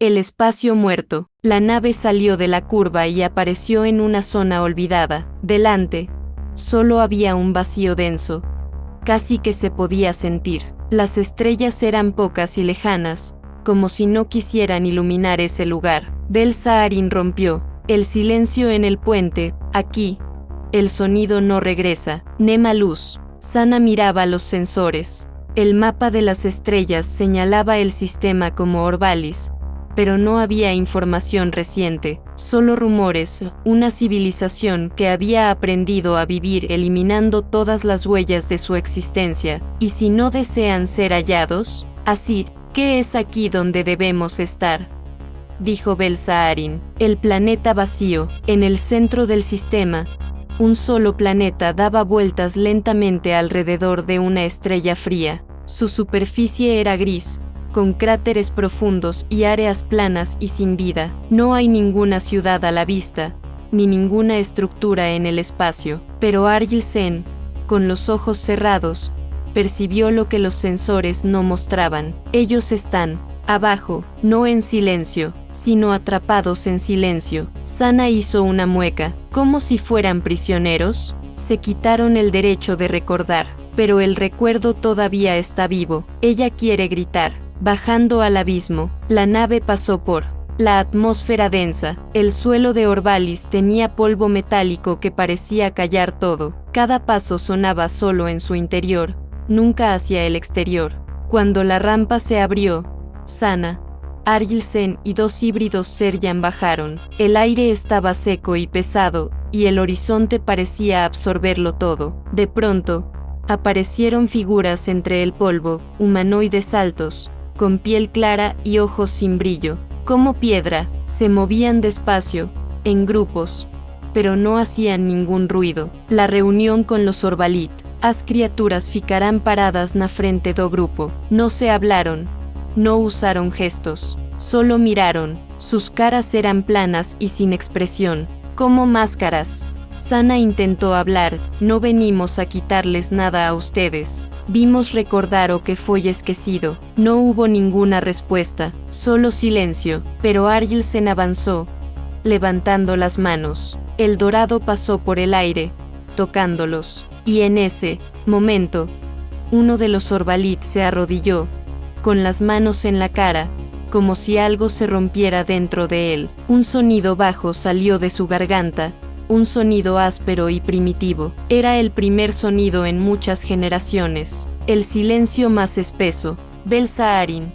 El espacio muerto. La nave salió de la curva y apareció en una zona olvidada. Delante, solo había un vacío denso. Casi que se podía sentir. Las estrellas eran pocas y lejanas, como si no quisieran iluminar ese lugar. Bel-Saarin rompió el silencio en el puente. Aquí, el sonido no regresa. Nema luz. Sana miraba los sensores. El mapa de las estrellas señalaba el sistema como Orbalis, pero no había información reciente, solo rumores, una civilización que había aprendido a vivir eliminando todas las huellas de su existencia. ¿Y si no desean ser hallados? Así, ¿qué es aquí donde debemos estar?, dijo Bel-Saarin. El planeta vacío, en el centro del sistema. Un solo planeta daba vueltas lentamente alrededor de una estrella fría. Su superficie era gris, con cráteres profundos y áreas planas y sin vida. No hay ninguna ciudad a la vista, ni ninguna estructura en el espacio. Pero Argil Sen, con los ojos cerrados, percibió lo que los sensores no mostraban. Ellos están abajo, no en silencio, sino atrapados en silencio. Sana hizo una mueca, como si fueran prisioneros. Se quitaron el derecho de recordar, pero el recuerdo todavía está vivo. Ella quiere gritar. Bajando al abismo, la nave pasó por la atmósfera densa. El suelo de Orbalis tenía polvo metálico que parecía callar todo. Cada paso sonaba solo en su interior, nunca hacia el exterior. Cuando la rampa se abrió, Sana, Argil Sen y dos híbridos Serjan bajaron. El aire estaba seco y pesado, y el horizonte parecía absorberlo todo. De pronto, aparecieron figuras entre el polvo, humanoides altos, con piel clara y ojos sin brillo, como piedra. Se movían despacio, en grupos, pero no hacían ningún ruido. La reunión con los Orbalit. As criaturas ficarán paradas na frente do grupo. No se hablaron, no usaron gestos, solo miraron. Sus caras eran planas y sin expresión, como máscaras. Sana intentó hablar. No venimos a quitarles nada a ustedes. Vimos recordar o que fue esquecido. No hubo ninguna respuesta, solo silencio. Pero Argil Sen avanzó, levantando las manos. El dorado pasó por el aire, tocándolos. Y en ese momento, uno de los Orbalit se arrodilló, con las manos en la cara, como si algo se rompiera dentro de él. Un sonido bajo salió de su garganta. Un sonido áspero y primitivo. Era el primer sonido en muchas generaciones. El silencio más espeso. Bel-Saarin,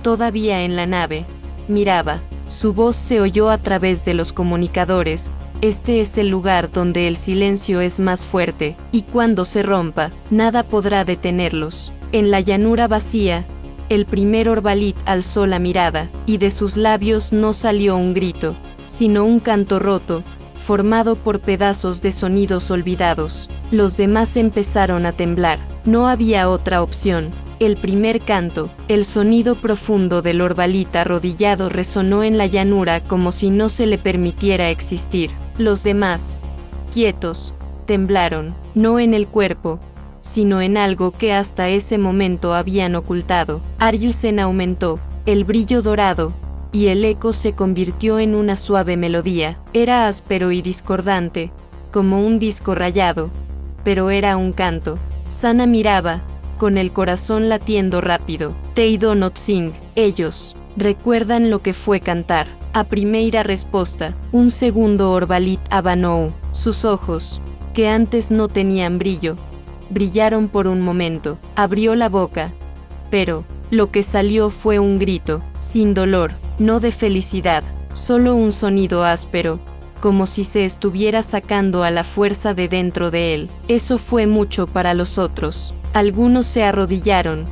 todavía en la nave, miraba. Su voz se oyó a través de los comunicadores. Este es el lugar donde el silencio es más fuerte, y cuando se rompa, nada podrá detenerlos. En la llanura vacía, el primer Orbalit alzó la mirada, y de sus labios no salió un grito, sino un canto roto, formado por pedazos de sonidos olvidados. Los demás empezaron a temblar. No había otra opción. El primer canto, el sonido profundo del Orbalit arrodillado resonó en la llanura como si no se le permitiera existir. Los demás, quietos, temblaron, no en el cuerpo, sino en algo que hasta ese momento habían ocultado. Argil Sen aumentó, el brillo dorado, y el eco se convirtió en una suave melodía. Era áspero y discordante, como un disco rayado, pero era un canto. Sana miraba, con el corazón latiendo rápido. Teido Notzing, ellos recuerdan lo que fue cantar. A primeira respuesta, un segundo Orbalit abanou. Sus ojos, que antes no tenían brillo, brillaron por un momento. Abrió la boca, pero lo que salió fue un grito, sin dolor, no de felicidad, solo un sonido áspero, como si se estuviera sacando a la fuerza de dentro de él. Eso fue mucho para los otros. Algunos se arrodillaron,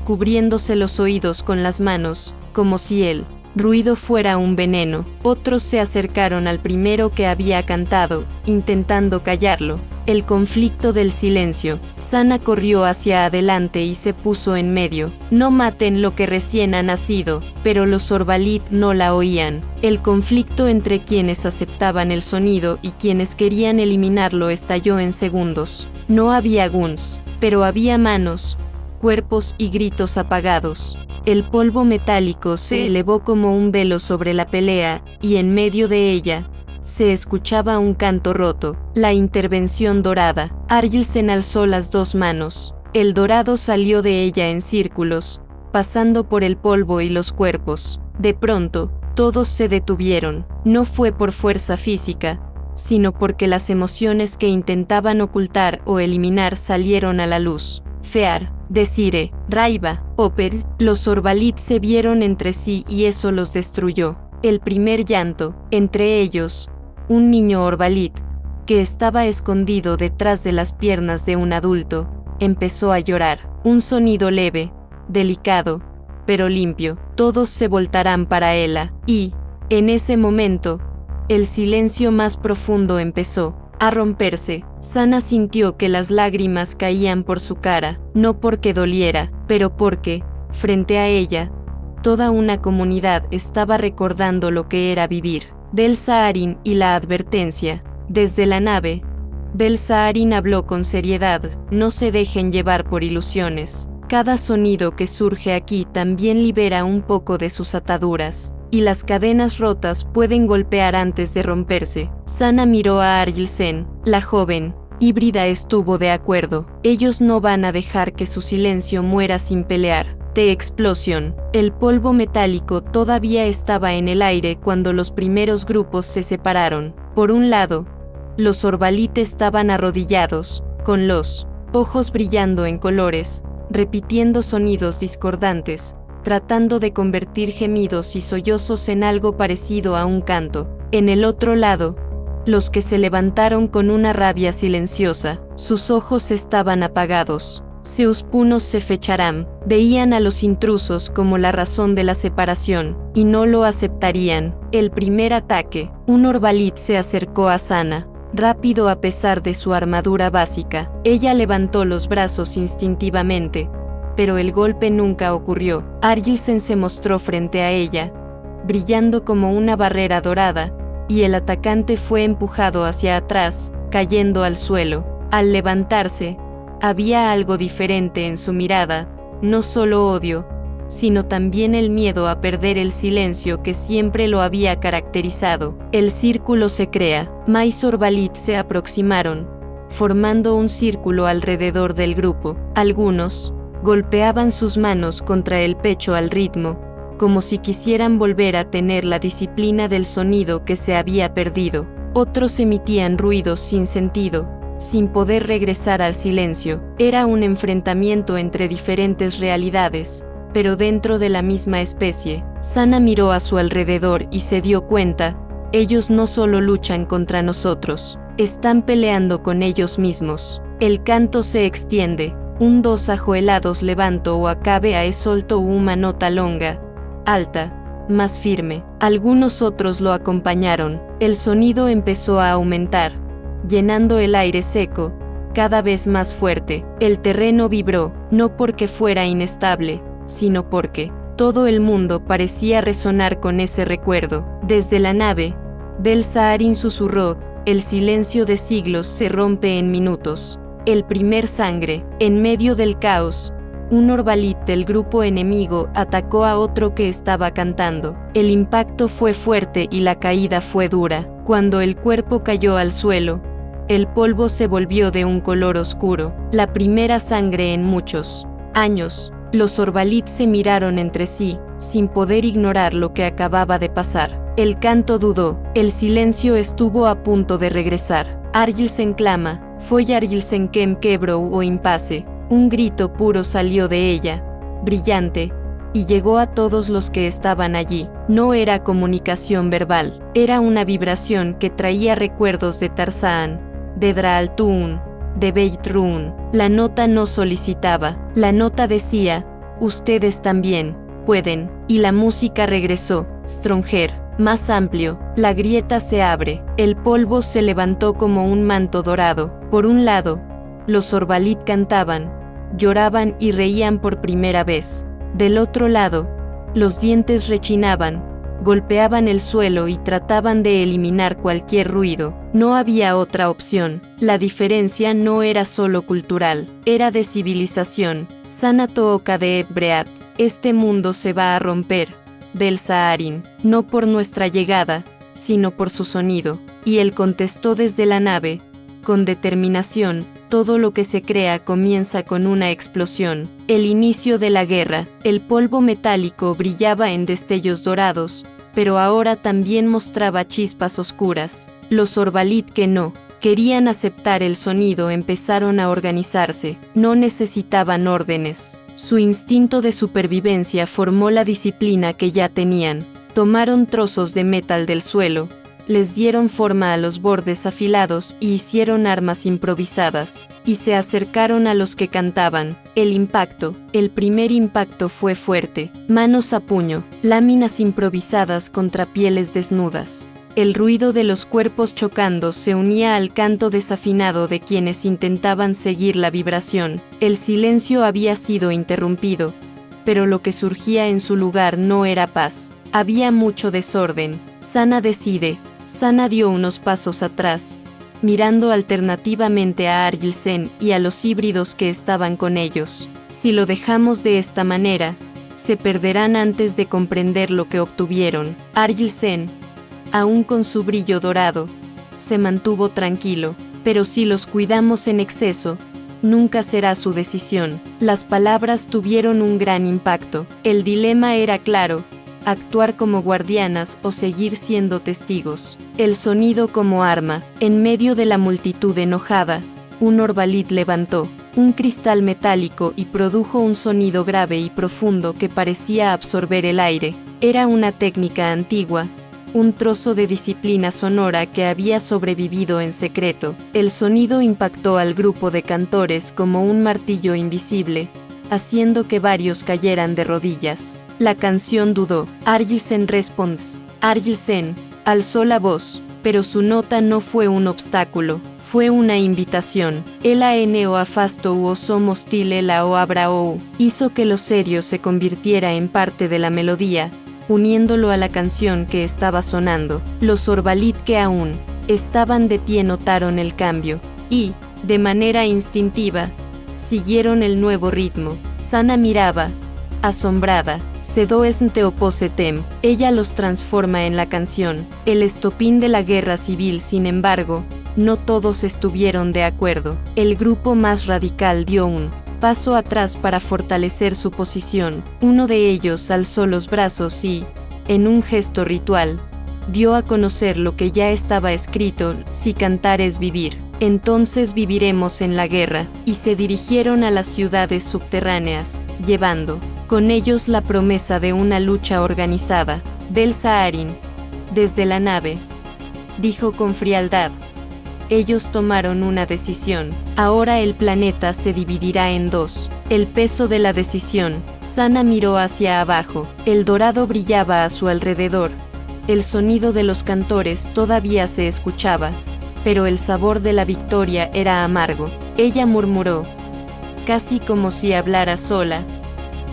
cubriéndose los oídos con las manos, como si el ruido fuera un veneno. Otros se acercaron al primero que había cantado, intentando callarlo. El conflicto del silencio. Sana corrió hacia adelante y se puso en medio. No maten lo que recién ha nacido, pero los Orbalit no la oían. El conflicto entre quienes aceptaban el sonido y quienes querían eliminarlo estalló en segundos. No había guns, pero había manos, cuerpos y gritos apagados. El polvo metálico se elevó como un velo sobre la pelea, y en medio de ella se escuchaba un canto roto. La intervención dorada. Argilsen alzó las dos manos. El dorado salió de ella en círculos, pasando por el polvo y los cuerpos. De pronto, todos se detuvieron. No fue por fuerza física, sino porque las emociones que intentaban ocultar o eliminar salieron a la luz. Fear, Desire, Raiva, Oper, los Orbalit se vieron entre sí y eso los destruyó. El primer llanto, entre ellos, un niño Orbalit, que estaba escondido detrás de las piernas de un adulto, empezó a llorar. Un sonido leve, delicado, pero limpio. Todos se voltarán para Ela, y, en ese momento, el silencio más profundo empezó a romperse. Sana sintió que las lágrimas caían por su cara, no porque doliera, pero porque, frente a ella, toda una comunidad estaba recordando lo que era vivir. Bel-Saharin y la advertencia. Desde la nave, Bel-Saharin habló con seriedad: no se dejen llevar por ilusiones. Cada sonido que surge aquí también libera un poco de sus ataduras, y las cadenas rotas pueden golpear antes de romperse. Sana miró a Argilsen. La joven híbrida estuvo de acuerdo. Ellos no van a dejar que su silencio muera sin pelear. De explosión. El polvo metálico todavía estaba en el aire cuando los primeros grupos se separaron. Por un lado, los Orbalit estaban arrodillados, con los ojos brillando en colores, repitiendo sonidos discordantes, tratando de convertir gemidos y sollozos en algo parecido a un canto. En el otro lado, los que se levantaron con una rabia silenciosa, sus ojos estaban apagados. Seuspunos se fecharam, veían a los intrusos como la razón de la separación, y no lo aceptarían. El primer ataque. Un Orbalit se acercó a Sana, rápido a pesar de su armadura básica. Ella levantó los brazos instintivamente, pero el golpe nunca ocurrió. Argilsen se mostró frente a ella, brillando como una barrera dorada, y el atacante fue empujado hacia atrás, cayendo al suelo. Al levantarse, había algo diferente en su mirada, no solo odio, sino también el miedo a perder el silencio que siempre lo había caracterizado. El círculo se crea. Más Orbalit se aproximaron, formando un círculo alrededor del grupo. Algunos golpeaban sus manos contra el pecho al ritmo, como si quisieran volver a tener la disciplina del sonido que se había perdido. Otros emitían ruidos sin sentido, sin poder regresar al silencio. Era un enfrentamiento entre diferentes realidades, pero dentro de la misma especie. Sana miró a su alrededor y se dio cuenta: ellos no solo luchan contra nosotros, están peleando con ellos mismos. El canto se extiende. Un dos ajoelados levanto o acabe a solto una nota longa, alta, más firme. Algunos otros lo acompañaron. El sonido empezó a aumentar, llenando el aire seco, cada vez más fuerte. El terreno vibró, no porque fuera inestable, sino porque todo el mundo parecía resonar con ese recuerdo. Desde la nave, Bel-Saharin susurró: el silencio de siglos se rompe en minutos. El primer sangre. En medio del caos, un Orbalit del grupo enemigo atacó a otro que estaba cantando. El impacto fue fuerte y la caída fue dura. Cuando el cuerpo cayó al suelo, el polvo se volvió de un color oscuro. La primera sangre en muchos años. Los Orbalit se miraron entre sí, sin poder ignorar lo que acababa de pasar. El canto dudó. El silencio estuvo a punto de regresar. Argilsen clama. Fue Argilsen Kem Quebrou o Impase. Un grito puro salió de ella, brillante, y llegó a todos los que estaban allí. No era comunicación verbal, era una vibración que traía recuerdos de Tarzán, de Draaltun, de Beit Rún. La nota no solicitaba, la nota decía: ustedes también pueden. Y la música regresó. Stronger, más amplio. La grieta se abre. El polvo se levantó como un manto dorado. Por un lado, los Orbalit cantaban, lloraban y reían por primera vez. Del otro lado, los dientes rechinaban, golpeaban el suelo y trataban de eliminar cualquier ruido. No había otra opción. La diferencia no era solo cultural, era de civilización. Sana Tooka de Ebreat, este mundo se va a romper, Bel-Saarin, no por nuestra llegada, sino por su sonido. Y él contestó desde la nave, con determinación, todo lo que se crea comienza con una explosión. El inicio de la guerra, el polvo metálico brillaba en destellos dorados, pero ahora también mostraba chispas oscuras. Los Orbalit que no querían aceptar el sonido empezaron a organizarse, no necesitaban órdenes. Su instinto de supervivencia formó la disciplina que ya tenían. Tomaron trozos de metal del suelo, les dieron forma a los bordes afilados y hicieron armas improvisadas, y se acercaron a los que cantaban. El primer impacto fue fuerte, manos a puño, láminas improvisadas contra pieles desnudas. El ruido de los cuerpos chocando se unía al canto desafinado de quienes intentaban seguir la vibración. El silencio había sido interrumpido, pero lo que surgía en su lugar no era paz. Había mucho desorden. Sana dio unos pasos atrás, mirando alternativamente a Argilsen y a los híbridos que estaban con ellos. Si lo dejamos de esta manera, se perderán antes de comprender lo que obtuvieron. Argilsen, aún con su brillo dorado, se mantuvo tranquilo, pero si los cuidamos en exceso, nunca será su decisión. Las palabras tuvieron un gran impacto. El dilema era claro: actuar como guardianas o seguir siendo testigos. El sonido como arma. En medio de la multitud enojada, un Orbalit levantó un cristal metálico y produjo un sonido grave y profundo que parecía absorber el aire. Era una técnica antigua, un trozo de disciplina sonora que había sobrevivido en secreto. El sonido impactó al grupo de cantores como un martillo invisible, haciendo que varios cayeran de rodillas. La canción dudó. Argilsen responds. Argilsen alzó la voz, pero su nota no fue un obstáculo, fue una invitación. El o afasto u somos tile o abrao hizo que lo serio se convirtiera en parte de la melodía, uniéndolo a la canción que estaba sonando. Los Orbalit que aún estaban de pie notaron el cambio, y, de manera instintiva, siguieron el nuevo ritmo. Sana miraba, asombrada. Sedo es Teoposetem. Ella los transforma en la canción. El estopín de la guerra civil, sin embargo, no todos estuvieron de acuerdo. El grupo más radical dio un paso atrás para fortalecer su posición. Uno de ellos alzó los brazos y, en un gesto ritual, dio a conocer lo que ya estaba escrito: si cantar es vivir, entonces viviremos en la guerra. Y se dirigieron a las ciudades subterráneas, llevando con ellos la promesa de una lucha organizada. Bel-Saarin, desde la nave, dijo con frialdad: ellos tomaron una decisión. Ahora el planeta se dividirá en dos. El peso de la decisión. Sana miró hacia abajo. El dorado brillaba a su alrededor. El sonido de los cantores todavía se escuchaba, pero el sabor de la victoria era amargo. Ella murmuró, casi como si hablara sola: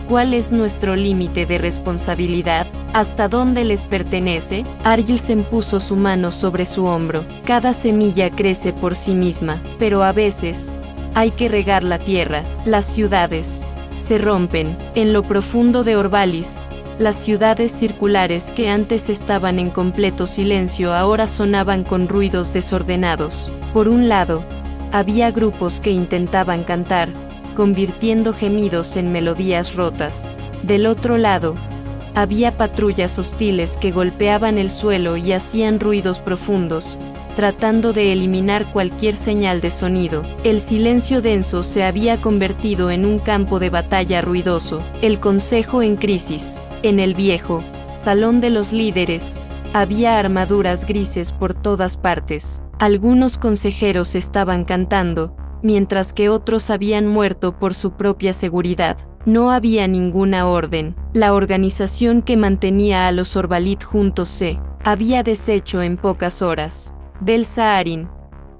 ¿cuál es nuestro límite de responsabilidad? ¿Hasta dónde les pertenece? Argilsen puso su mano sobre su hombro. Cada semilla crece por sí misma, pero a veces hay que regar la tierra. Las ciudades se rompen. En lo profundo de Orbalis, las ciudades circulares que antes estaban en completo silencio ahora sonaban con ruidos desordenados. Por un lado, había grupos que intentaban cantar, convirtiendo gemidos en melodías rotas. Del otro lado, había patrullas hostiles que golpeaban el suelo y hacían ruidos profundos, tratando de eliminar cualquier señal de sonido. El silencio denso se había convertido en un campo de batalla ruidoso. El consejo en crisis. En el viejo salón de los líderes, había armaduras grises por todas partes. Algunos consejeros estaban cantando, mientras que otros habían muerto por su propia seguridad. No había ninguna orden. La organización que mantenía a los Orbalit juntos se había deshecho en pocas horas. Bel-Saarin,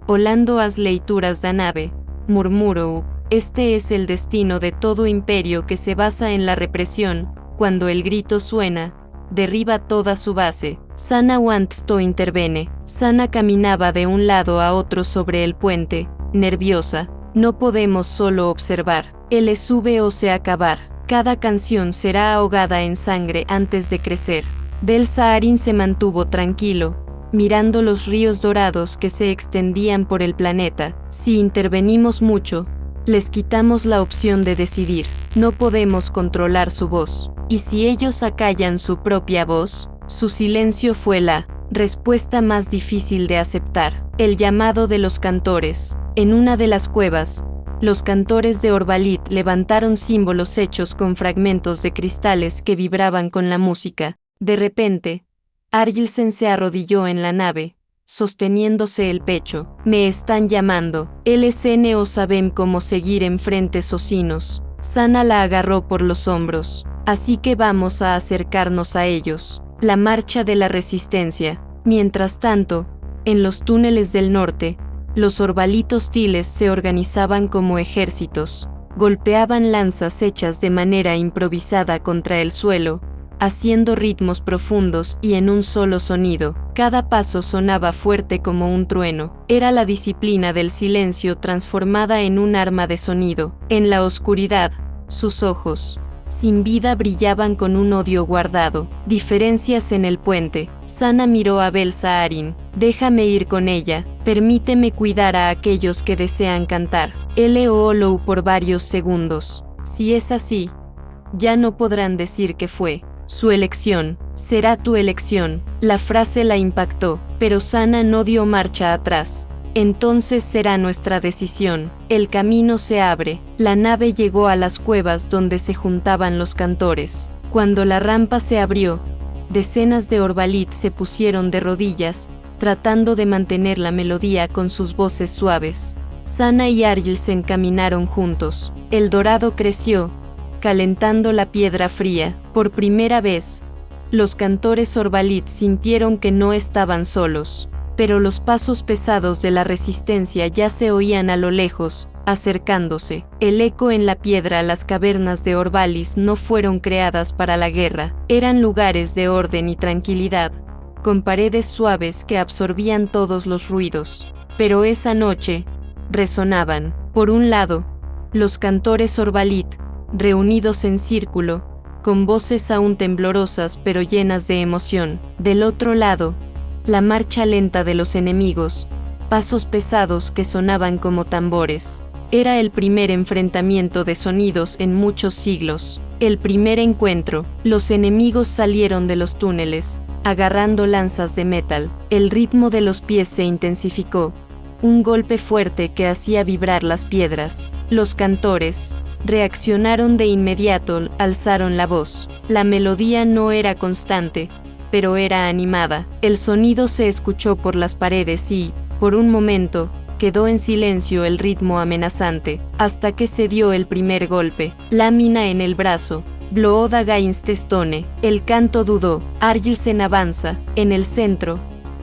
olando as leituras da nave, murmuró: este es el destino de todo imperio que se basa en la represión. Cuando el grito suena, derriba toda su base. Sana Wantsto intervene. Sana caminaba de un lado a otro sobre el puente, nerviosa. No podemos solo observar. El sube o se acabar. Cada canción será ahogada en sangre antes de crecer. Bel-Saarin se mantuvo tranquilo, mirando los ríos dorados que se extendían por el planeta. Si intervenimos mucho, les quitamos la opción de decidir. No podemos controlar su voz. ¿Y si ellos acallan su propia voz? Su silencio fue la respuesta más difícil de aceptar. El llamado de los cantores. En una de las cuevas, los cantores de Orbalit levantaron símbolos hechos con fragmentos de cristales que vibraban con la música. De repente, Argilsen se arrodilló en la nave, sosteniéndose el pecho. Me están llamando. LSNO sabem cómo seguir enfrente socinos. Sana la agarró por los hombros. Así que vamos a acercarnos a ellos. La marcha de la resistencia. Mientras tanto, en los túneles del norte, los Orbalit hostiles se organizaban como ejércitos. Golpeaban lanzas hechas de manera improvisada contra el suelo, haciendo ritmos profundos y en un solo sonido. Cada paso sonaba fuerte como un trueno. Era la disciplina del silencio transformada en un arma de sonido. En la oscuridad, sus ojos, sin vida, brillaban con un odio guardado. Diferencias en el puente. Sana miró a Bel-Saarin. Déjame ir con ella. Permíteme cuidar a aquellos que desean cantar. LOLO por varios segundos. Si es así, ya no podrán decir que fue su elección. Será tu elección. La frase la impactó, pero Sana no dio marcha atrás. Entonces será nuestra decisión. El camino se abre. La nave llegó a las cuevas donde se juntaban los cantores. Cuando la rampa se abrió, decenas de Orbalit se pusieron de rodillas, tratando de mantener la melodía con sus voces suaves. Sana y Argilsen caminaron juntos. El dorado creció, calentando la piedra fría. Por primera vez, los cantores Orbalit sintieron que no estaban solos. Pero los pasos pesados de la resistencia ya se oían a lo lejos, acercándose. El eco en la piedra. Las cavernas de Orbalis no fueron creadas para la guerra. Eran lugares de orden y tranquilidad, con paredes suaves que absorbían todos los ruidos. Pero esa noche, resonaban. Por un lado, los cantores Orbalit, reunidos en círculo, con voces aún temblorosas pero llenas de emoción. Del otro lado, la marcha lenta de los enemigos, pasos pesados que sonaban como tambores. Era el primer enfrentamiento de sonidos en muchos siglos. El primer encuentro. Los enemigos salieron de los túneles, agarrando lanzas de metal. El ritmo de los pies se intensificó. Un golpe fuerte que hacía vibrar las piedras. Los cantores reaccionaron de inmediato, alzaron la voz. La melodía no era constante, pero era animada. El sonido se escuchó por las paredes y, por un momento, quedó en silencio el ritmo amenazante, hasta que se dio el primer golpe. Lámina en el brazo. Blooda Gainstestone. El canto dudó. Argilsen avanza. En el centro,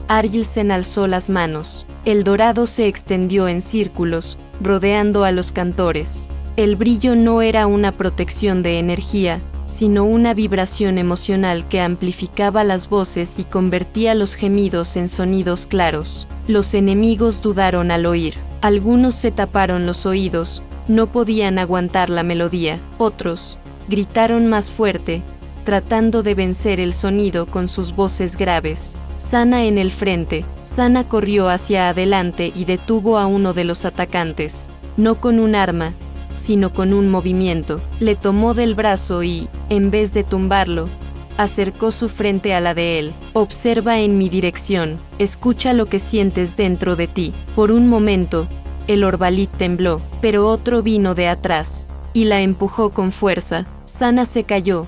Argilsen alzó las manos. El dorado se extendió en círculos, rodeando a los cantores. El brillo no era una protección de energía, sino una vibración emocional que amplificaba las voces y convertía los gemidos en sonidos claros. Los enemigos dudaron al oír. Algunos se taparon los oídos, no podían aguantar la melodía. Otros gritaron más fuerte, tratando de vencer el sonido con sus voces graves. Sana en el frente. Sana corrió hacia adelante y detuvo a uno de los atacantes. No con un arma, sino con un movimiento. Le tomó del brazo y, en vez de tumbarlo, acercó su frente a la de él. Observa en mi dirección. Escucha lo que sientes dentro de ti. Por un momento, el Orbalit tembló, pero otro vino de atrás y la empujó con fuerza. Sana se cayó,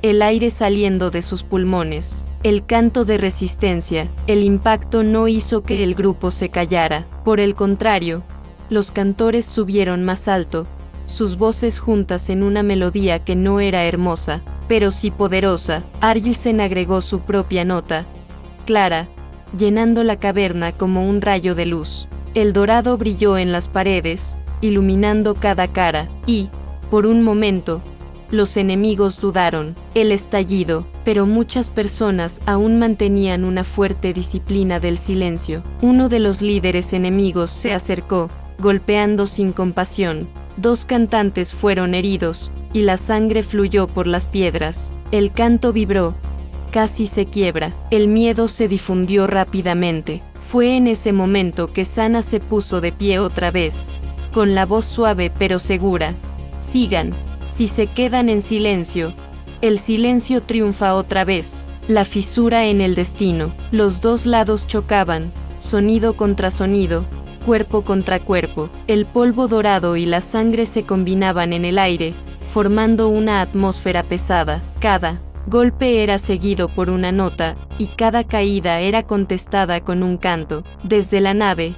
el aire saliendo de sus pulmones. El canto de resistencia. El impacto no hizo que el grupo se callara. Por el contrario, los cantores subieron más alto, sus voces juntas en una melodía que no era hermosa, pero sí poderosa. Argilsen agregó su propia nota, clara, llenando la caverna como un rayo de luz. El dorado brilló en las paredes, iluminando cada cara, y, por un momento, los enemigos dudaron. El estallido, pero muchas personas aún mantenían una fuerte disciplina del silencio. Uno de los líderes enemigos se acercó, golpeando sin compasión. 2 cantantes fueron heridos, y la sangre fluyó por las piedras. El canto vibró, casi se quiebra. El miedo se difundió rápidamente. Fue en ese momento que Sana se puso de pie otra vez, con la voz suave pero segura. Sigan, si se quedan en silencio, el silencio triunfa otra vez. La fisura en el destino. Los 2 lados chocaban, sonido contra sonido, cuerpo contra cuerpo. El polvo dorado y la sangre se combinaban en el aire, formando una atmósfera pesada. Cada golpe era seguido por una nota, y cada caída era contestada con un canto. Desde la nave,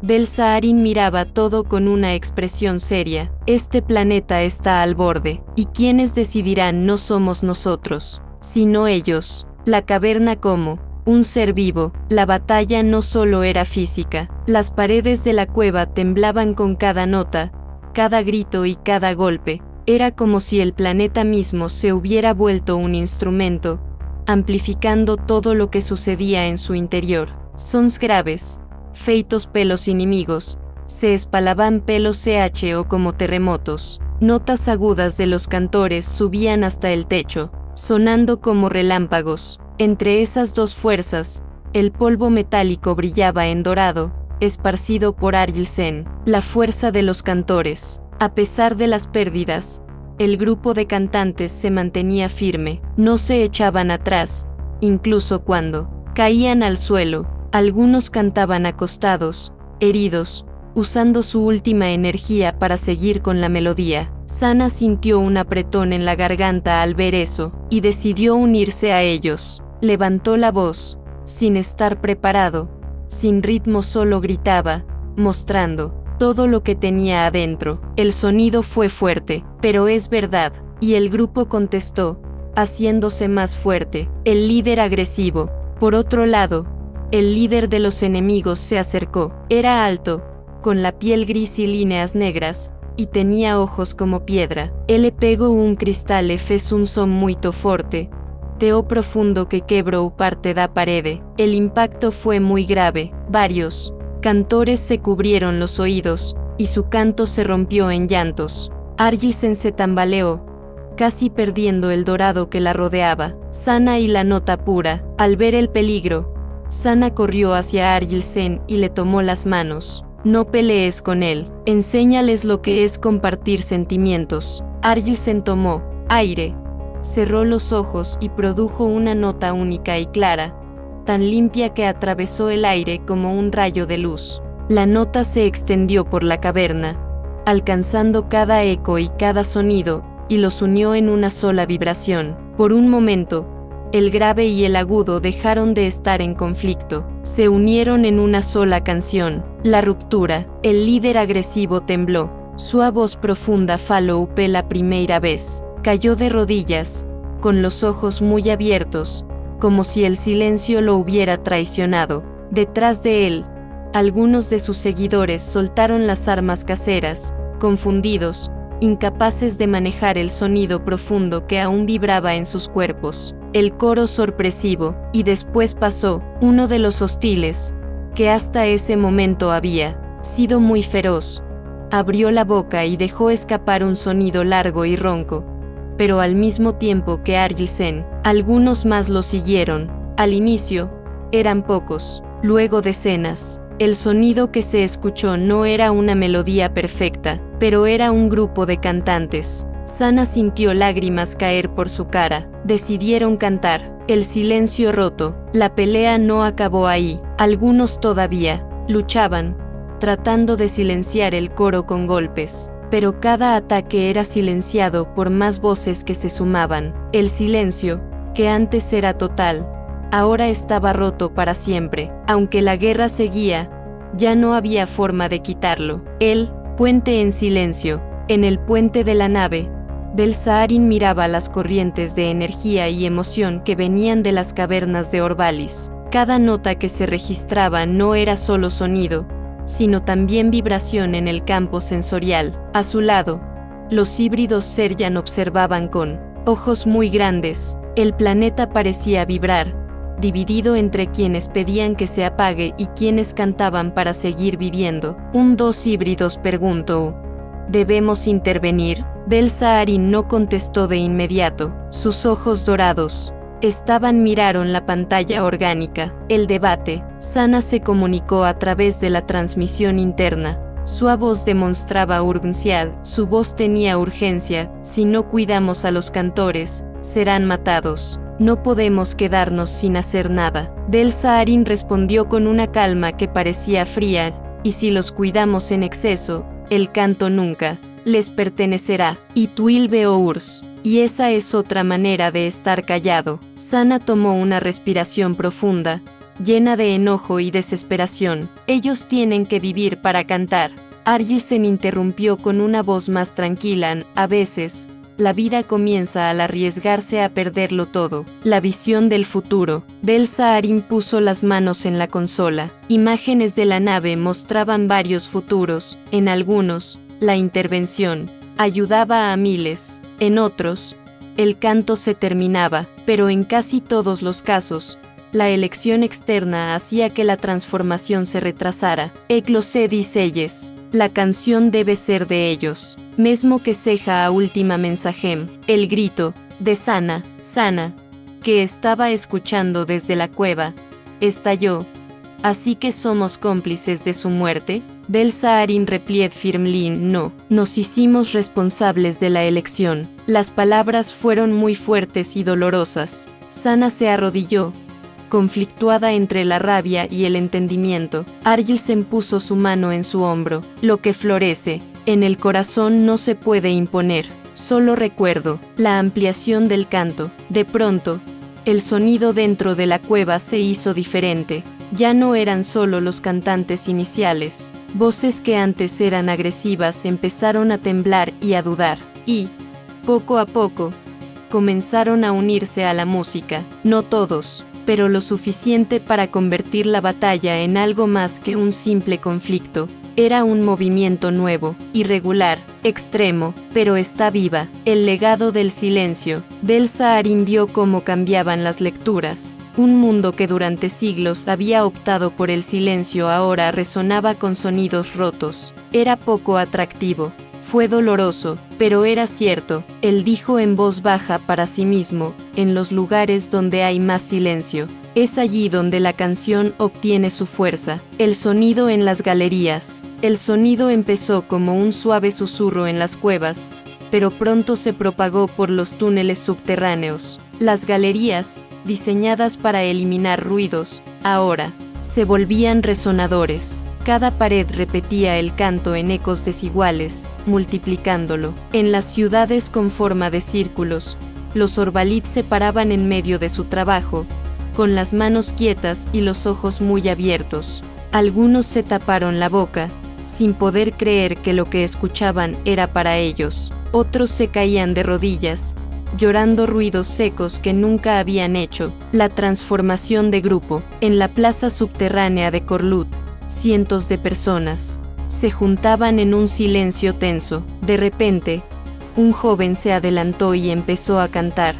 Bel-Saarin miraba todo con una expresión seria. Este planeta está al borde, y quienes decidirán no somos nosotros, sino ellos. La caverna como un ser vivo. La batalla no solo era física. Las paredes de la cueva temblaban con cada nota, cada grito y cada golpe. Era como si el planeta mismo se hubiera vuelto un instrumento, amplificando todo lo que sucedía en su interior. Sons graves, feitos pelos inimigos, se espalaban pelos ch o como terremotos. Notas agudas de los cantores subían hasta el techo, sonando como relámpagos. Entre esas 2 fuerzas, el polvo metálico brillaba en dorado, esparcido por Argil-Sen. La fuerza de los cantores. A pesar de las pérdidas, el grupo de cantantes se mantenía firme. No se echaban atrás, incluso cuando caían al suelo. Algunos cantaban acostados, heridos, usando su última energía para seguir con la melodía. Sana sintió un apretón en la garganta al ver eso, y decidió unirse a ellos. Levantó la voz, sin estar preparado, sin ritmo, solo gritaba, mostrando todo lo que tenía adentro. El sonido fue fuerte, pero es verdad, y el grupo contestó, haciéndose más fuerte. El líder agresivo. Por otro lado, el líder de los enemigos se acercó. Era alto, con la piel gris y líneas negras, y tenía ojos como piedra. Ele pegó un cristal e fez un son muito forte, teo profundo que quebró parte da parede. El impacto fue muy grave. Varios cantores se cubrieron los oídos, y su canto se rompió en llantos. Argil-Sen se tambaleó, casi perdiendo el dorado que la rodeaba. Sana y la nota pura. Al ver el peligro, Sana corrió hacia Argil-Sen y le tomó las manos. No pelees con él, enséñales lo que es compartir sentimientos. Argil-Sen tomó aire, cerró los ojos y produjo una nota única y clara, tan limpia que atravesó el aire como un rayo de luz. La nota se extendió por la caverna, alcanzando cada eco y cada sonido, y los unió en una sola vibración. Por un momento, el grave y el agudo dejaron de estar en conflicto. Se unieron en una sola canción. La ruptura. El líder agresivo tembló. Su voz profunda falou pela primeira vez. Cayó de rodillas, con los ojos muy abiertos, como si el silencio lo hubiera traicionado. Detrás de él, algunos de sus seguidores soltaron las armas caseras, confundidos, incapaces de manejar el sonido profundo que aún vibraba en sus cuerpos. El coro sorpresivo, y después pasó, uno de los hostiles, que hasta ese momento había sido muy feroz, abrió la boca y dejó escapar un sonido largo y ronco, pero al mismo tiempo que Argil-Sen, algunos más lo siguieron. Al inicio, eran pocos, luego decenas. El sonido que se escuchó no era una melodía perfecta, pero era un grupo de cantantes. Sana sintió lágrimas caer por su cara. Decidieron cantar. El silencio roto. La pelea no acabó ahí. Algunos todavía luchaban, tratando de silenciar el coro con golpes. Pero cada ataque era silenciado por más voces que se sumaban. El silencio, que antes era total, ahora estaba roto para siempre. Aunque la guerra seguía, ya no había forma de quitarlo. El puente en silencio. En el puente de la nave, Bel-Saarin miraba las corrientes de energía y emoción que venían de las cavernas de Orbalis. Cada nota que se registraba no era solo sonido, sino también vibración en el campo sensorial. A su lado, los híbridos Seryan observaban con ojos muy grandes. El planeta parecía vibrar, dividido entre quienes pedían que se apague y quienes cantaban para seguir viviendo. Dos híbridos preguntó: ¿Debemos intervenir? Bel-Saharin no contestó de inmediato. Sus ojos dorados miraron la pantalla orgánica. El debate. Sana se comunicó a través de la transmisión interna. Su voz demostraba urgencia, su voz tenía urgencia. Si no cuidamos a los cantores, serán matados. No podemos quedarnos sin hacer nada. Bel-Saharin respondió con una calma que parecía fría, y si los cuidamos en exceso, el canto nunca les pertenecerá. Y Tuilbe-Ours. Y esa es otra manera de estar callado. Sana tomó una respiración profunda, llena de enojo y desesperación. Ellos tienen que vivir para cantar. Argilsen interrumpió con una voz más tranquila. A veces, la vida comienza al arriesgarse a perderlo todo. La visión del futuro. Bel-Saharin puso las manos en la consola. Imágenes de la nave mostraban varios futuros. En algunos, la intervención ayudaba a miles. En otros, el canto se terminaba, pero en casi todos los casos, la elección externa hacía que la transformación se retrasara. Eclosé selles. La canción debe ser de ellos. Mesmo que seja a última mensajem. El grito de Sana, que estaba escuchando desde la cueva, estalló. ¿Así que somos cómplices de su muerte? Bel-Saharin replied firmlin no. Nos hicimos responsables de la elección. Las palabras fueron muy fuertes y dolorosas. Sana se arrodilló, conflictuada entre la rabia y el entendimiento. Argilsen puso su mano en su hombro. Lo que florece en el corazón no se puede imponer. Solo recuerdo la ampliación del canto. De pronto, el sonido dentro de la cueva se hizo diferente. Ya no eran solo los cantantes iniciales. Voces que antes eran agresivas empezaron a temblar y a dudar. Y, poco a poco, comenzaron a unirse a la música. No todos, pero lo suficiente para convertir la batalla en algo más que un simple conflicto. Era un movimiento nuevo, irregular, extremo, pero está viva. El legado del silencio. Bel-Saharin vio cómo cambiaban las lecturas. Un mundo que durante siglos había optado por el silencio ahora resonaba con sonidos rotos. Era poco atractivo. Fue doloroso, pero era cierto. Él dijo en voz baja para sí mismo, en los lugares donde hay más silencio. Es allí donde la canción obtiene su fuerza. El sonido en las galerías. El sonido empezó como un suave susurro en las cuevas, pero pronto se propagó por los túneles subterráneos. Las galerías, diseñadas para eliminar ruidos, ahora se volvían resonadores. Cada pared repetía el canto en ecos desiguales, multiplicándolo. En las ciudades con forma de círculos, los Orbalit se paraban en medio de su trabajo, con las manos quietas y los ojos muy abiertos. Algunos se taparon la boca, sin poder creer que lo que escuchaban era para ellos. Otros se caían de rodillas, llorando ruidos secos que nunca habían hecho. La transformación de grupo. En la plaza subterránea de Corlut, cientos de personas se juntaban en un silencio tenso. De repente, un joven se adelantó y empezó a cantar.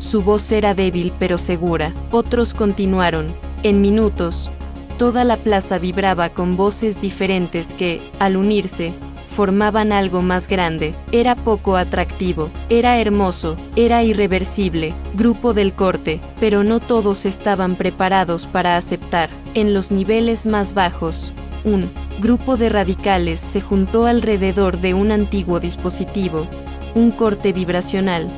Su voz era débil pero segura. Otros continuaron. En minutos, toda la plaza vibraba con voces diferentes que, al unirse, formaban algo más grande. Era poco atractivo, era hermoso, era irreversible. Grupo del corte, pero no todos estaban preparados para aceptar. En los niveles más bajos, un grupo de radicales se juntó alrededor de un antiguo dispositivo, un corte vibracional,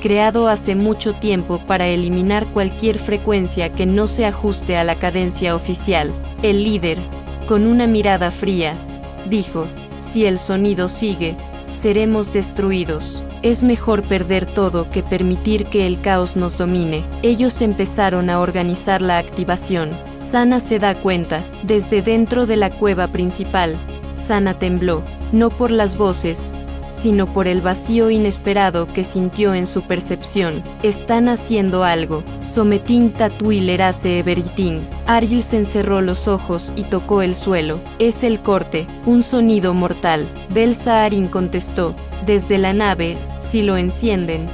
creado hace mucho tiempo para eliminar cualquier frecuencia que no se ajuste a la cadencia oficial. El líder, con una mirada fría, dijo: si el sonido sigue, seremos destruidos. Es mejor perder todo que permitir que el caos nos domine. Ellos empezaron a organizar la activación. Sana se da cuenta, desde dentro de la cueva principal. Sana tembló, no por las voces, sino por el vacío inesperado que sintió en su percepción. Están haciendo algo. Sometin tatuilerase everything. Argilsen cerró los ojos y tocó el suelo. Es el corte, un sonido mortal. Bel-Saharin contestó, desde la nave, si lo encienden,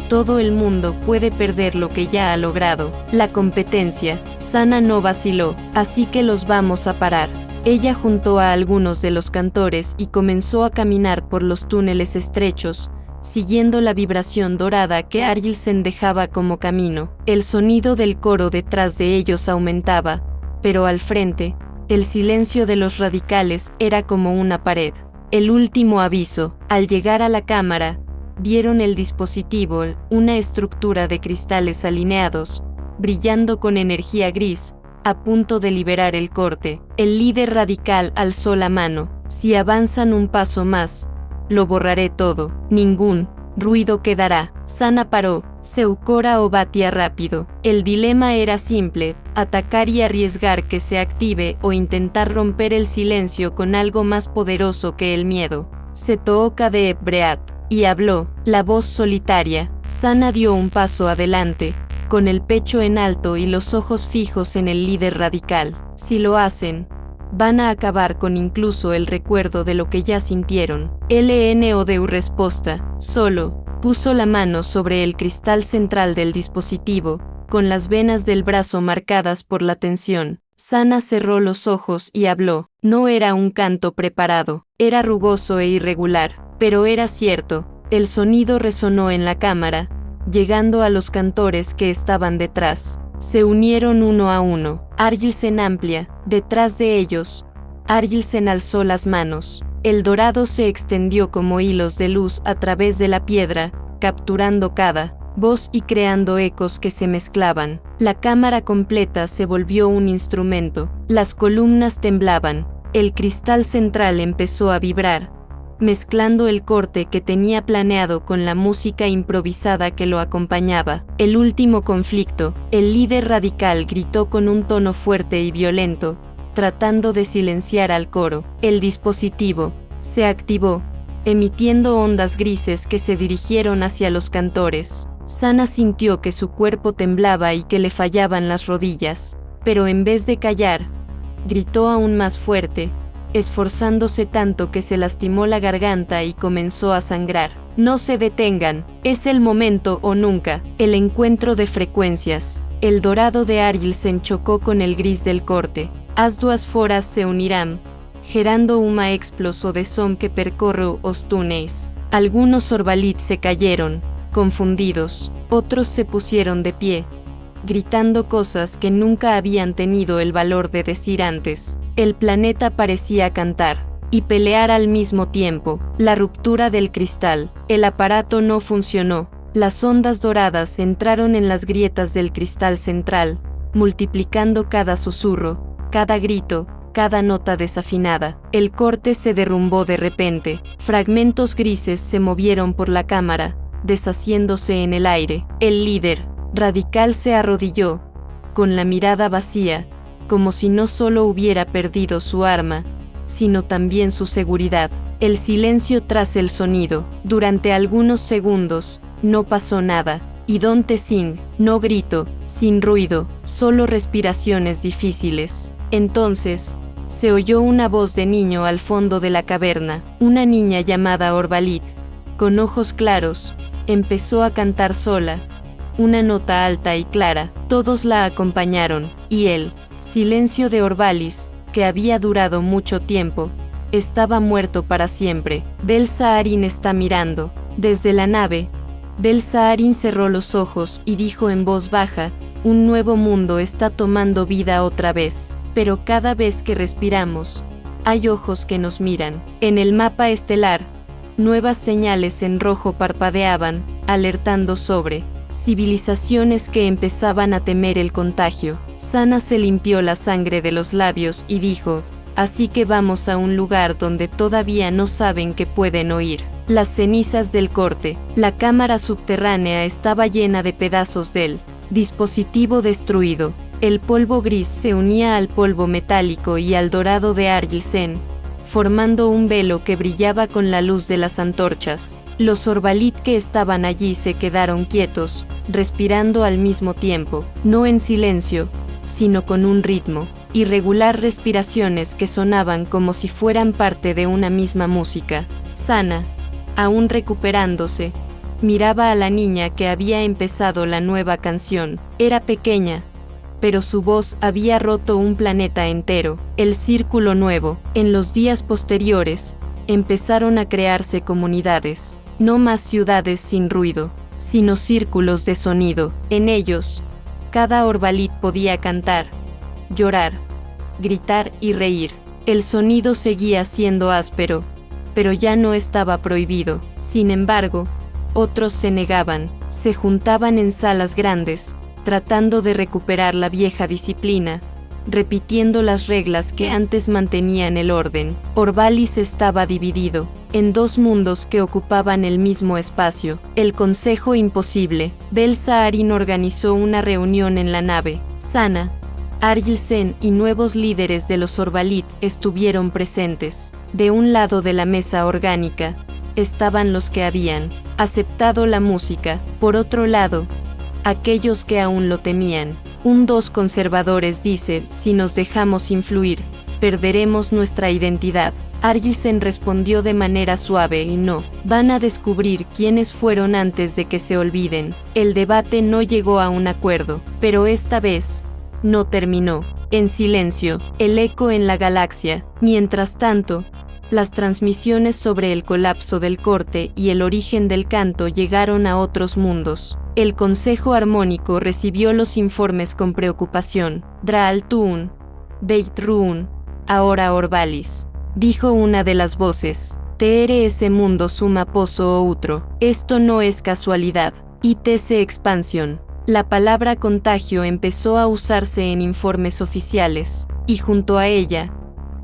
todo el mundo puede perder lo que ya ha logrado. La competencia. Sana no vaciló, así que los vamos a parar. Ella juntó a algunos de los cantores y comenzó a caminar por los túneles estrechos, siguiendo la vibración dorada que Argilsen dejaba como camino. El sonido del coro detrás de ellos aumentaba, pero al frente, el silencio de los radicales era como una pared. El último aviso. Al llegar a la cámara, vieron el dispositivo, una estructura de cristales alineados, brillando con energía gris, a punto de liberar el corte. El líder radical alzó la mano. Si avanzan un paso más, lo borraré todo. Ningún ruido quedará. Sana paró. Seukora o batía rápido. El dilema era simple: atacar y arriesgar que se active o intentar romper el silencio con algo más poderoso que el miedo. Setooka de Ebreat. Y habló, la voz solitaria. Sana dio un paso adelante, con el pecho en alto y los ojos fijos en el líder radical. Si lo hacen, van a acabar con incluso el recuerdo de lo que ya sintieron. LNODU respuesta. Solo puso la mano sobre el cristal central del dispositivo, con las venas del brazo marcadas por la tensión. Sana cerró los ojos y habló. No era un canto preparado, era rugoso e irregular, pero era cierto. El sonido resonó en la cámara, llegando a los cantores que estaban detrás. Se unieron uno a uno. Argilsen amplia, detrás de ellos. Argilsen alzó las manos. El dorado se extendió como hilos de luz a través de la piedra, capturando cada voz y creando ecos que se mezclaban. La cámara completa se volvió un instrumento. Las columnas temblaban. El cristal central empezó a vibrar, mezclando el corte que tenía planeado con la música improvisada que lo acompañaba. El último conflicto. El líder radical gritó con un tono fuerte y violento, tratando de silenciar al coro. El dispositivo se activó, emitiendo ondas grises que se dirigieron hacia los cantores. Sana sintió que su cuerpo temblaba y que le fallaban las rodillas, pero en vez de callar, gritó aún más fuerte, esforzándose tanto que se lastimó la garganta y comenzó a sangrar. No se detengan, es el momento o nunca. El encuentro de frecuencias. El dorado de Argilsen chocó con el gris del corte. As duas foras se unirán, gerando uma exploso de som que percorre os túneis. Algunos orbalits se cayeron, confundidos. Otros se pusieron de pie, gritando cosas que nunca habían tenido el valor de decir antes. El planeta parecía cantar y pelear al mismo tiempo. La ruptura del cristal. El aparato no funcionó. Las ondas doradas entraron en las grietas del cristal central, multiplicando cada susurro, cada grito, cada nota desafinada. El corte se derrumbó de repente. Fragmentos grises se movieron por la cámara, deshaciéndose en el aire. El líder radical se arrodilló, con la mirada vacía, como si no solo hubiera perdido su arma, sino también su seguridad. El silencio tras el sonido. Durante algunos segundos, no pasó nada. Y Don Tessin, no grito, sin ruido, solo respiraciones difíciles. Entonces, se oyó una voz de niño al fondo de la caverna. Una niña llamada Orbalit, con ojos claros, empezó a cantar sola, una nota alta y clara. Todos la acompañaron, y el silencio de Orbalis, que había durado mucho tiempo, estaba muerto para siempre. Bel-Saharin está mirando. Desde la nave, Bel-Saharin cerró los ojos y dijo en voz baja, un nuevo mundo está tomando vida otra vez, pero cada vez que respiramos, hay ojos que nos miran. En el mapa estelar, nuevas señales en rojo parpadeaban, alertando sobre civilizaciones que empezaban a temer el contagio. Sana se limpió la sangre de los labios y dijo, así que vamos a un lugar donde todavía no saben que pueden oír. Las cenizas del corte. La cámara subterránea estaba llena de pedazos del dispositivo destruido. El polvo gris se unía al polvo metálico y al dorado de Argilsen, formando un velo que brillaba con la luz de las antorchas. Los Orbalit que estaban allí se quedaron quietos, respirando al mismo tiempo, no en silencio, sino con un ritmo, irregular, respiraciones que sonaban como si fueran parte de una misma música. Sana, aún recuperándose, miraba a la niña que había empezado la nueva canción. Era pequeña, pero su voz había roto un planeta entero, el Círculo Nuevo. En los días posteriores, empezaron a crearse comunidades, no más ciudades sin ruido, sino círculos de sonido. En ellos, cada Orbalit podía cantar, llorar, gritar y reír. El sonido seguía siendo áspero, pero ya no estaba prohibido. Sin embargo, otros se negaban, se juntaban en salas grandes, tratando de recuperar la vieja disciplina, repitiendo las reglas que antes mantenían el orden. Orbalis estaba dividido en dos mundos que ocupaban el mismo espacio. El Consejo Imposible. Bel-Saharin organizó una reunión en la nave. Sana, Argil-Sen y nuevos líderes de los Orbalit estuvieron presentes. De un lado de la mesa orgánica estaban los que habían aceptado la música. Por otro lado, aquellos que aún lo temían. Dos conservadores dice, si nos dejamos influir, perderemos nuestra identidad. Argil-Sen respondió de manera suave y no, van a descubrir quiénes fueron antes de que se olviden. El debate no llegó a un acuerdo, pero esta vez no terminó. En silencio, el eco en la galaxia. Mientras tanto, las transmisiones sobre el colapso del corte y el origen del canto llegaron a otros mundos. El Consejo Armónico recibió los informes con preocupación. Draal-Tun, Beit-Ruun, ahora Orbalis, dijo una de las voces. TRS Mundo Suma Pozo Outro. Esto no es casualidad. ITC Expansión. La palabra contagio empezó a usarse en informes oficiales, y junto a ella,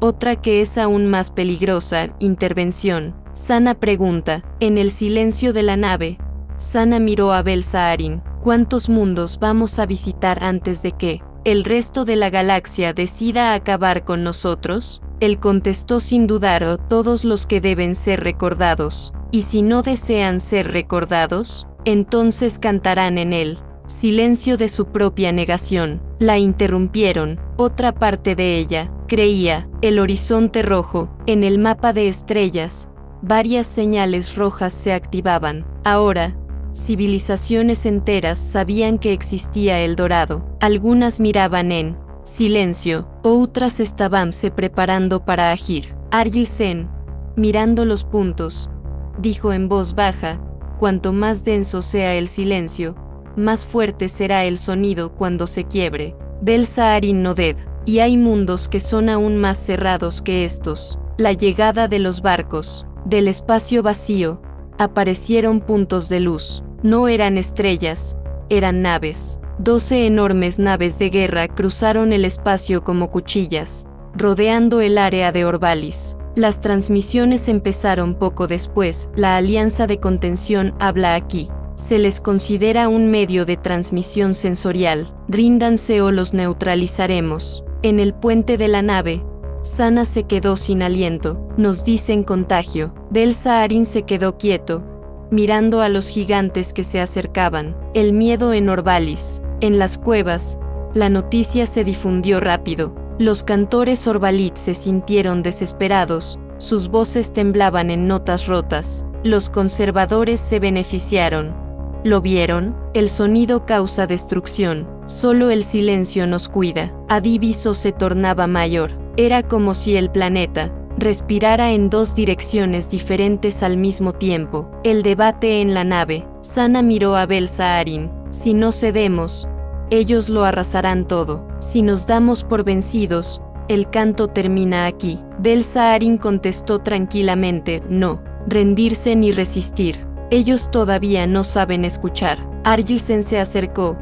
otra que es aún más peligrosa, intervención. Sana pregunta. En el silencio de la nave, Sana miró a Bel-Saharin. ¿Cuántos mundos vamos a visitar antes de que el resto de la galaxia decida acabar con nosotros? Él contestó sin dudar, todos los que deben ser recordados. Y si no desean ser recordados, entonces cantarán en él. Silencio de su propia negación. La interrumpieron. Otra parte de ella creía, el horizonte rojo, en el mapa de estrellas, varias señales rojas se activaban. Ahora, civilizaciones enteras sabían que existía el dorado. Algunas miraban en silencio, otras estaban se preparando para agir. Argil-Sen, mirando los puntos, dijo en voz baja, cuanto más denso sea el silencio, más fuerte será el sonido cuando se quiebre. Bel-Saharin Noded. Y hay mundos que son aún más cerrados que estos. La llegada de los barcos. Del espacio vacío, aparecieron puntos de luz. No eran estrellas, eran naves. 12 enormes naves de guerra cruzaron el espacio como cuchillas, rodeando el área de Orbalis. Las transmisiones empezaron poco después. La Alianza de Contención habla aquí. Se les considera un medio de transmisión sensorial. Ríndanse o los neutralizaremos. En el puente de la nave, Sana se quedó sin aliento. Nos dicen contagio. Bel-Saharin se quedó quieto, mirando a los gigantes que se acercaban. El miedo en Orbalis. En las cuevas, la noticia se difundió rápido. Los cantores Orbalit se sintieron desesperados, sus voces temblaban en notas rotas. Los conservadores se beneficiaron. ¿Lo vieron? El sonido causa destrucción, solo el silencio nos cuida. Adiviso se tornaba mayor. Era como si el planeta respirara en dos direcciones diferentes al mismo tiempo. El debate en la nave. Sana miró a Bel-Saharin. Si no cedemos, ellos lo arrasarán todo. Si nos damos por vencidos, el canto termina aquí. Bel-Saharin contestó tranquilamente, no, rendirse ni resistir. Ellos todavía no saben escuchar. Argil-Sen se acercó,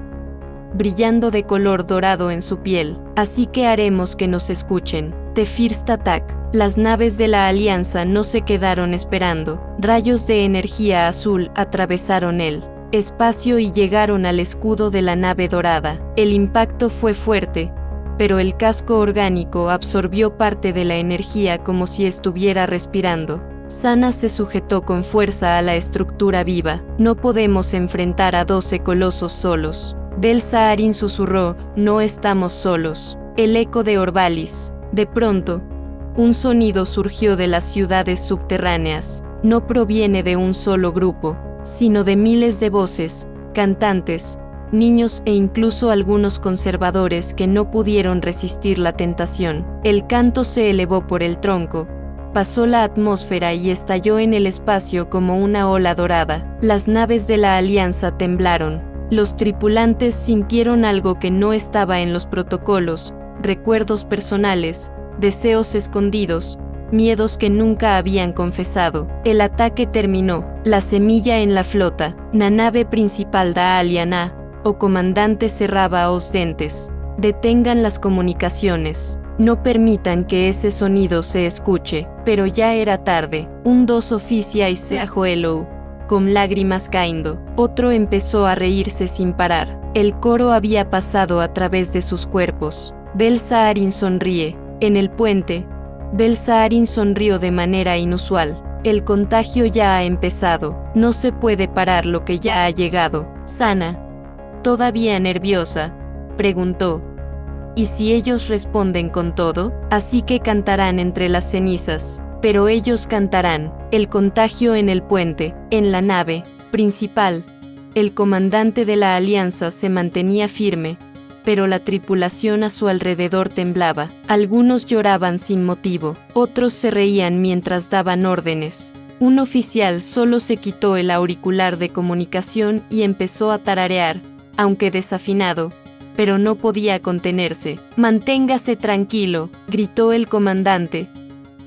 brillando de color dorado en su piel. Así que haremos que nos escuchen. The First Attack. Las naves de la Alianza no se quedaron esperando. Rayos de energía azul atravesaron el espacio y llegaron al escudo de la nave dorada. El impacto fue fuerte, pero el casco orgánico absorbió parte de la energía como si estuviera respirando. Sana se sujetó con fuerza a la estructura viva. No podemos enfrentar a 12 colosos solos. Bel-Saharin susurró, no estamos solos. El eco de Orbalis. De pronto, un sonido surgió de las ciudades subterráneas. No proviene de un solo grupo, sino de miles de voces, cantantes, niños e incluso algunos conservadores que no pudieron resistir la tentación. El canto se elevó por el tronco, pasó la atmósfera y estalló en el espacio como una ola dorada. Las naves de la Alianza temblaron. Los tripulantes sintieron algo que no estaba en los protocolos, recuerdos personales, deseos escondidos, miedos que nunca habían confesado. El ataque terminó. La semilla en la flota. La nave principal da Aliana, o comandante cerraba os dentes. Detengan las comunicaciones. No permitan que ese sonido se escuche. Pero ya era tarde. Un dos oficiais se ajoelou, con lágrimas cayendo. Otro empezó a reírse sin parar. El coro había pasado a través de sus cuerpos. Bel-Saharin sonríe. En el puente, Bel-Saharin sonrió de manera inusual. El contagio ya ha empezado. No se puede parar lo que ya ha llegado. Sana, todavía nerviosa, preguntó. ¿Y si ellos responden con todo? Así que cantarán entre las cenizas. Pero ellos cantarán. El contagio en el puente, en la nave principal. El comandante de la Alianza se mantenía firme, pero la tripulación a su alrededor temblaba. Algunos lloraban sin motivo, otros se reían mientras daban órdenes. Un oficial solo se quitó el auricular de comunicación y empezó a tararear, aunque desafinado, pero no podía contenerse. «Manténgase tranquilo», gritó el comandante,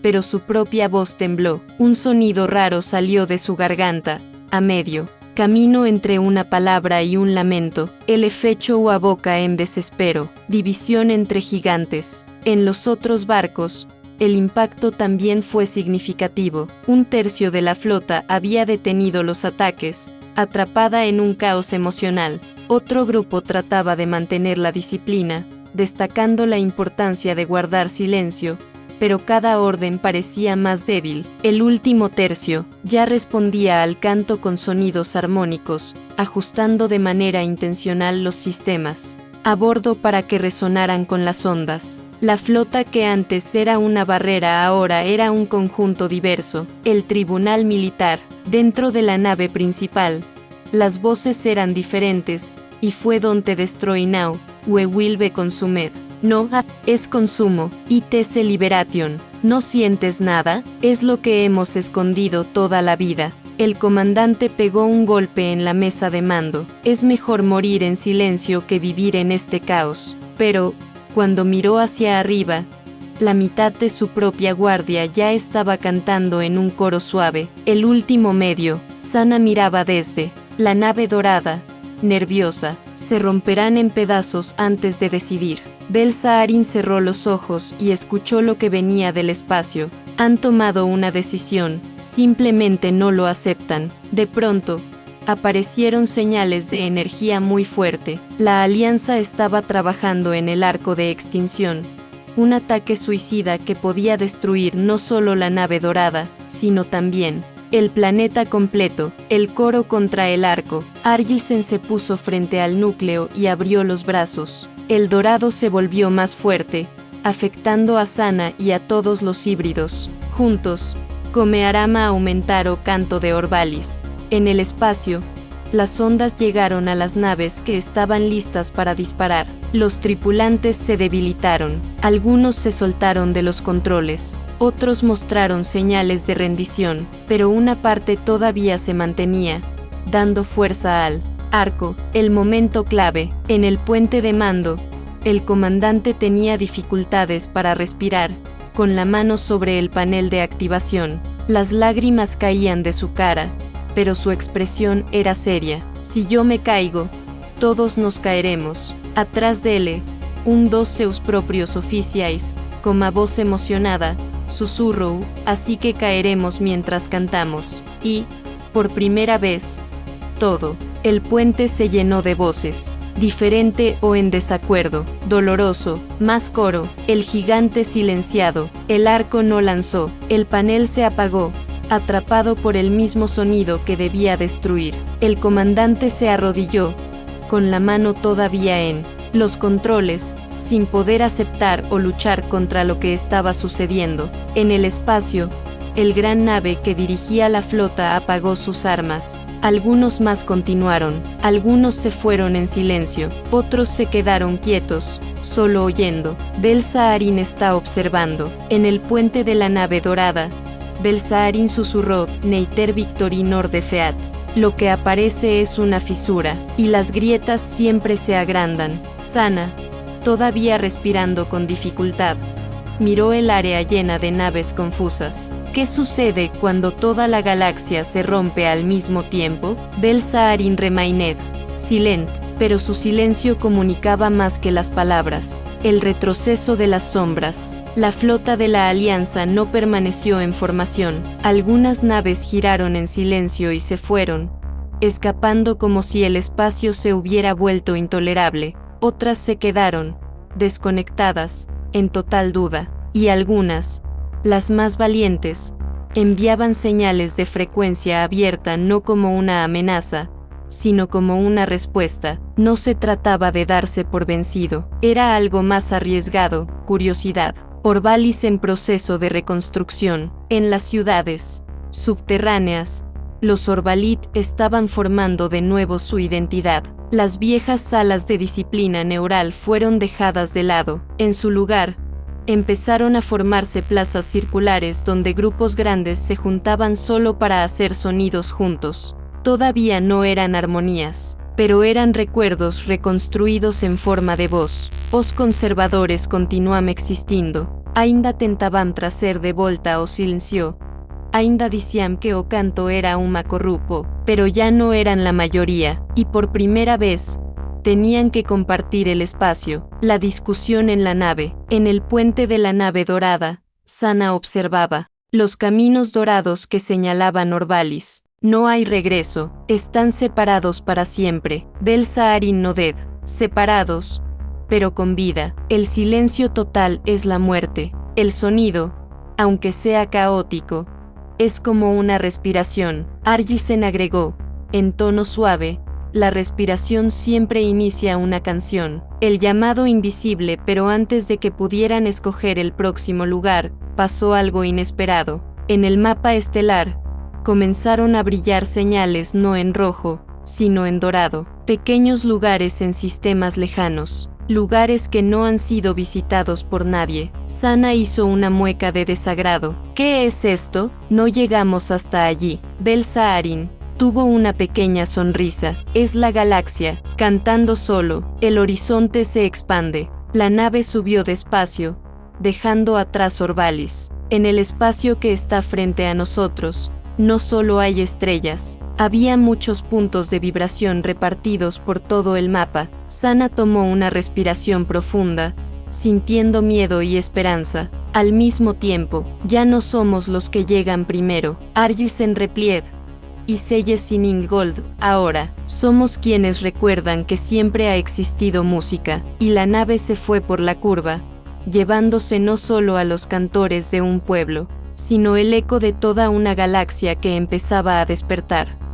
pero su propia voz tembló. Un sonido raro salió de su garganta, a medio camino entre una palabra y un lamento. El efecho o aboca en desespero. División entre gigantes. En los otros barcos, el impacto también fue significativo. Un tercio de la flota había detenido los ataques, atrapada en un caos emocional. Otro grupo trataba de mantener la disciplina, destacando la importancia de guardar silencio, pero cada orden parecía más débil. El último tercio ya respondía al canto con sonidos armónicos, ajustando de manera intencional los sistemas a bordo para que resonaran con las ondas. La flota que antes era una barrera ahora era un conjunto diverso. El tribunal militar, dentro de la nave principal. Las voces eran diferentes, y fue donde destroy now, we will be consumed. No, es consumo, it is liberation. ¿No sientes nada? Es lo que hemos escondido toda la vida. El comandante pegó un golpe en la mesa de mando. Es mejor morir en silencio que vivir en este caos. Pero, cuando miró hacia arriba, la mitad de su propia guardia ya estaba cantando en un coro suave. El último medio, Sana miraba desde la nave dorada, nerviosa. Se romperán en pedazos antes de decidir. Bel-Saharin cerró los ojos y escuchó lo que venía del espacio. Han tomado una decisión, simplemente no lo aceptan. De pronto, aparecieron señales de energía muy fuerte. La Alianza estaba trabajando en el arco de extinción. Un ataque suicida que podía destruir no solo la nave dorada, sino también el planeta completo. El coro contra el arco. Argilsen se puso frente al núcleo y abrió los brazos. El dorado se volvió más fuerte, afectando a Sana y a todos los híbridos. Juntos, Comearama aumentaron canto de Orbalis. En el espacio, las ondas llegaron a las naves que estaban listas para disparar. Los tripulantes se debilitaron. Algunos se soltaron de los controles. Otros mostraron señales de rendición, pero una parte todavía se mantenía, dando fuerza al arco. El momento clave, en el puente de mando, el comandante tenía dificultades para respirar, con la mano sobre el panel de activación. Las lágrimas caían de su cara, pero su expresión era seria. Si yo me caigo, todos nos caeremos. Atrás de él, un dos seus propios oficiais, con a voz emocionada, susurró, así que caeremos mientras cantamos. Y, por primera vez, todo el puente se llenó de voces, diferente o en desacuerdo, doloroso, más coro, el gigante silenciado, el arco no lanzó, el panel se apagó, atrapado por el mismo sonido que debía destruir. El comandante se arrodilló, con la mano todavía en los controles, sin poder aceptar o luchar contra lo que estaba sucediendo. En el espacio, el gran nave que dirigía la flota apagó sus armas. Algunos más continuaron, algunos se fueron en silencio, otros se quedaron quietos, solo oyendo. Bel-Saharín está observando. En el puente de la nave dorada, Bel-Saharín susurró, Neiter Victorinor de Feat. Lo que aparece es una fisura, y las grietas siempre se agrandan. Sana, todavía respirando con dificultad, miró el área llena de naves confusas. ¿Qué sucede cuando toda la galaxia se rompe al mismo tiempo? Bel-Saharín Remained, silent, pero su silencio comunicaba más que las palabras. El retroceso de las sombras. La flota de la Alianza no permaneció en formación. Algunas naves giraron en silencio y se fueron, escapando como si el espacio se hubiera vuelto intolerable. Otras se quedaron, desconectadas, en total duda, y algunas, las más valientes, enviaban señales de frecuencia abierta no como una amenaza, sino como una respuesta. No se trataba de darse por vencido, era algo más arriesgado, curiosidad. Orbalis en proceso de reconstrucción. En las ciudades subterráneas, los Orbalit estaban formando de nuevo su identidad. Las viejas salas de disciplina neural fueron dejadas de lado. En su lugar, empezaron a formarse plazas circulares donde grupos grandes se juntaban solo para hacer sonidos juntos. Todavía no eran armonías, pero eran recuerdos reconstruidos en forma de voz. Os conservadores continuam existindo. Ainda tentavam trazer de volta o silencio. Ainda diciam que o canto era uma corrupo, pero ya no eran la mayoría, y por primera vez, tenían que compartir el espacio. La discusión en la nave. En el puente de la nave dorada, Sana observaba los caminos dorados que señalaban Orbalis. No hay regreso, están separados para siempre. Bel-Saharín Noded, separados, pero con vida. El silencio total es la muerte. El sonido, aunque sea caótico, es como una respiración. Argisen agregó, en tono suave, la respiración siempre inicia una canción. El llamado invisible, pero antes de que pudieran escoger el próximo lugar, pasó algo inesperado. En el mapa estelar, comenzaron a brillar señales no en rojo, sino en dorado. Pequeños lugares en sistemas lejanos. Lugares que no han sido visitados por nadie. Sana hizo una mueca de desagrado. ¿Qué es esto? No llegamos hasta allí. Bel-Saharín tuvo una pequeña sonrisa. Es la galaxia, cantando solo. El horizonte se expande. La nave subió despacio, dejando atrás Orbalis. En el espacio que está frente a nosotros, no solo hay estrellas, había muchos puntos de vibración repartidos por todo el mapa. Sana tomó una respiración profunda, sintiendo miedo y esperanza. Al mismo tiempo, ya no somos los que llegan primero. Argisen replied, y Selles sin Ingold, ahora, somos quienes recuerdan que siempre ha existido música, y la nave se fue por la curva, llevándose no solo a los cantores de un pueblo, sino el eco de toda una galaxia que empezaba a despertar.